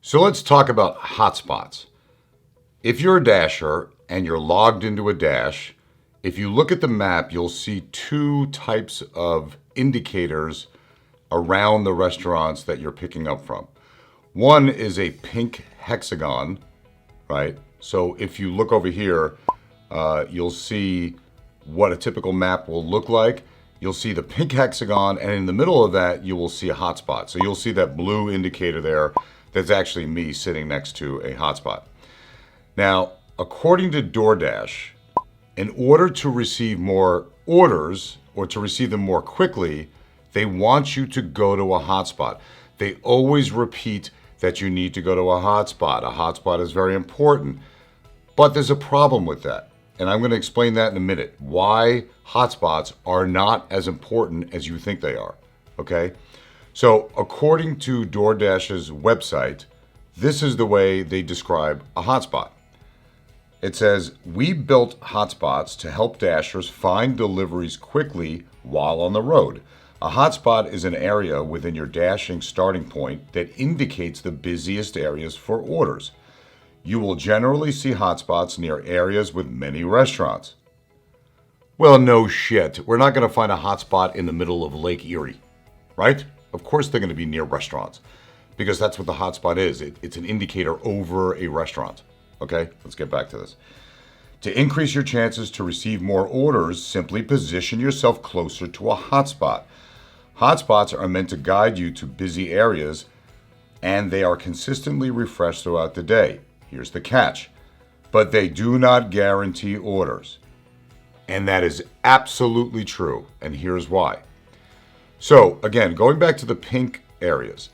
So let's talk about hotspots. If you're a dasher and you're logged into a dash, if you look at the map, you'll see two types of indicators around the restaurants that you're picking up from. One is a pink hexagon, right? So if you look over here, you'll see what a typical map will look like. You'll see the pink hexagon, and in the middle of that, you will see a hotspot. So you'll see that blue indicator there. That's actually me sitting next to a hotspot. Now, according to Doordash, in order to receive more orders or to receive them more quickly, they want you to go to a hotspot. They always repeat that you need to go to a hotspot. A hotspot is very important, but there's a problem with that. And I'm going to explain that in a minute, why hotspots are not as important as you think they are, okay? So according to DoorDash's website, this is the way they describe a hotspot. It says, "We built hotspots to help dashers find deliveries quickly while on the road. A hotspot is an area within your dashing starting point that indicates the busiest areas for orders. You will generally see hotspots near areas with many restaurants." Well, no shit. We're not going to find a hotspot in the middle of Lake Erie, right? Of course they're going to be near restaurants because that's what the hotspot is. It's an indicator over a restaurant. Okay, let's get back to this. To increase your chances to receive more orders, simply position yourself closer to a hotspot. Hotspots are meant to guide you to busy areas, and they are consistently refreshed throughout the day. Here's the catch. But they do not guarantee orders. And that is absolutely true, and here's why. So, again, going back to the pink areas.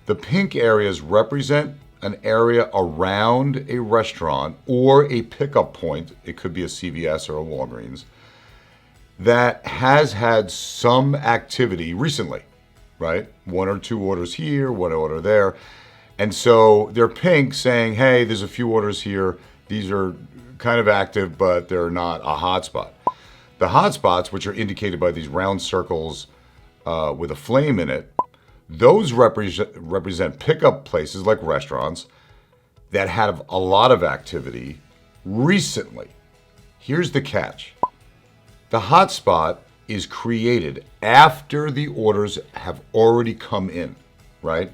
The pink areas represent an area around a restaurant or a pickup point, it could be a CVS or a Walgreens, that has had some activity recently, right? One or two orders here, one order there. And so they're pink saying, hey, there's a few orders here. These are kind of active, but they're not a hotspot. The hotspots, which are indicated by these round circles with a flame in it, those represent pickup places like restaurants that have a lot of activity recently. Here's the catch. The hotspot is created after the orders have already come in, right?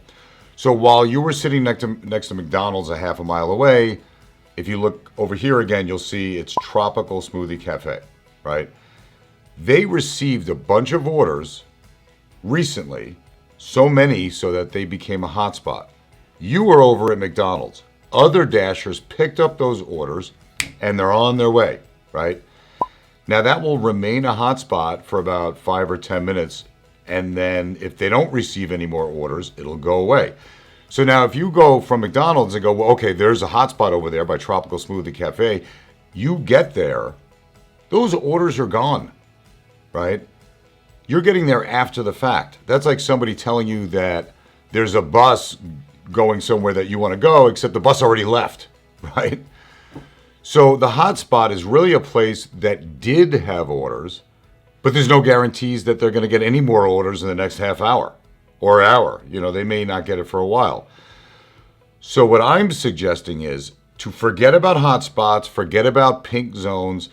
So while you were sitting next to McDonald's a half a mile away, if you look over here again, you'll see it's Tropical Smoothie Cafe, right? They received a bunch of orders recently, so many so that they became a hotspot. You were over at McDonald's. Other dashers picked up those orders and they're on their way, right? Now that will remain a hotspot for about 5 or 10 minutes. And then if they don't receive any more orders, it'll go away. So now if you go from McDonald's and go, well, okay, there's a hotspot over there by Tropical Smoothie Cafe. You get there, those orders are gone, right? You're getting there after the fact. That's like somebody telling you that there's a bus going somewhere that you want to go, except the bus already left, right? So the hotspot is really a place that did have orders, but there's no guarantees that they're going to get any more orders in the next half hour or hour. You know, they may not get it for a while. So what I'm suggesting is to forget about hotspots, forget about pink zones.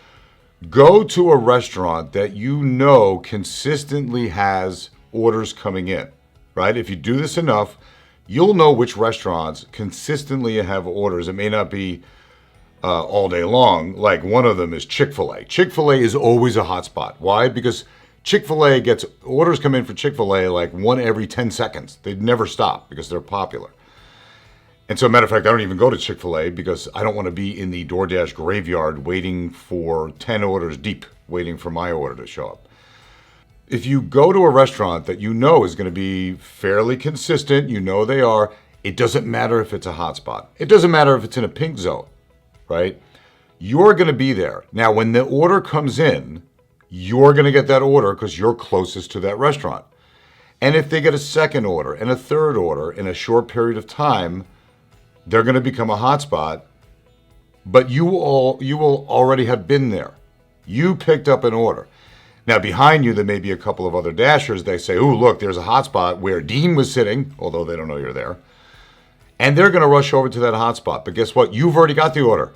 Go to a restaurant that you know consistently has orders coming in, right? If you do this enough, you'll know which restaurants consistently have orders. It may not be all day long. Like one of them is Chick-fil-A. Chick-fil-A is always a hotspot. Why? Because Chick-fil-A gets orders come in for Chick-fil-A like one every 10 seconds. They never stop because they're popular. And so, matter of fact, I don't even go to Chick-fil-A because I don't want to be in the DoorDash graveyard waiting for 10 orders deep, waiting for my order to show up. If you go to a restaurant that you know is going to be fairly consistent, you know they are, it doesn't matter if it's a hotspot. It doesn't matter if it's in a pink zone, right? You're going to be there. Now, when the order comes in, you're going to get that order because you're closest to that restaurant. And if they get a second order and a third order in a short period of time, they're going to become a hotspot, but you will already have been there. You picked up an order. Now, behind you, there may be a couple of other dashers. They say, ooh, look, there's a hotspot where Dean was sitting, although they don't know you're there. And they're going to rush over to that hotspot. But guess what? You've already got the order.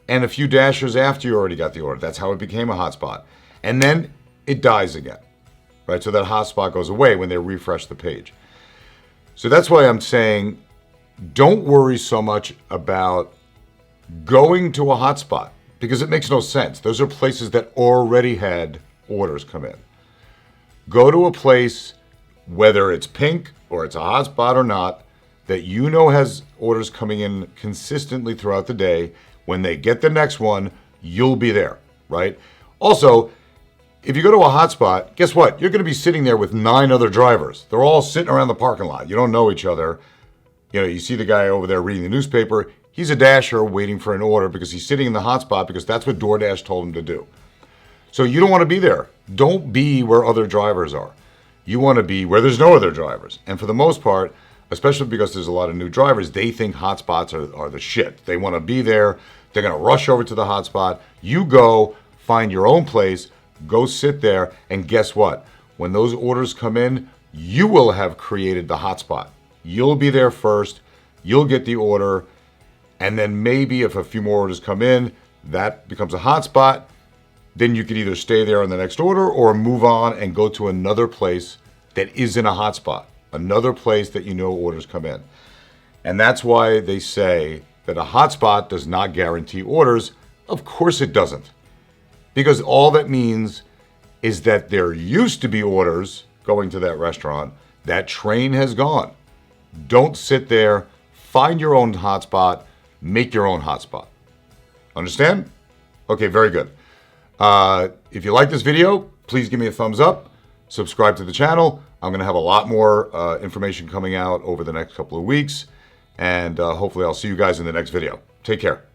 And a few dashers after you already got the order. That's how it became a hotspot. And then it dies again, right? So that hotspot goes away when they refresh the page. So that's why I'm saying don't worry so much about going to a hotspot because it makes no sense. Those are places that already had orders come in. Go to a place, whether it's pink or it's a hotspot or not, that you know has orders coming in consistently throughout the day. When they get the next one, you'll be there, right? Also, if you go to a hotspot, guess what? You're going to be sitting there with 9 other drivers. They're all sitting around the parking lot. You don't know each other. You know, you see the guy over there reading the newspaper. He's a dasher waiting for an order because he's sitting in the hotspot because that's what DoorDash told him to do. So you don't want to be there. Don't be where other drivers are. You want to be where there's no other drivers. And for the most part, especially because there's a lot of new drivers, they think hotspots are the shit. They want to be there. They're going to rush over to the hotspot. You go, find your own place, go sit there, and guess what? When those orders come in, you will have created the hotspot. You'll be there first. You'll get the order. And then maybe if a few more orders come in, that becomes a hotspot. Then you could either stay there on the next order or move on and go to another place that isn't a hotspot. Another place that you know orders come in. And that's why they say that a hotspot does not guarantee orders. Of course it doesn't. Because all that means is that there used to be orders going to that restaurant. That train has gone. Don't sit there. Find your own hotspot. Make your own hotspot. Understand? Okay, very good. If you like this video, please give me a thumbs up. Subscribe to the channel. I'm going to have a lot more information coming out over the next couple of weeks. And hopefully I'll see you guys in the next video. Take care.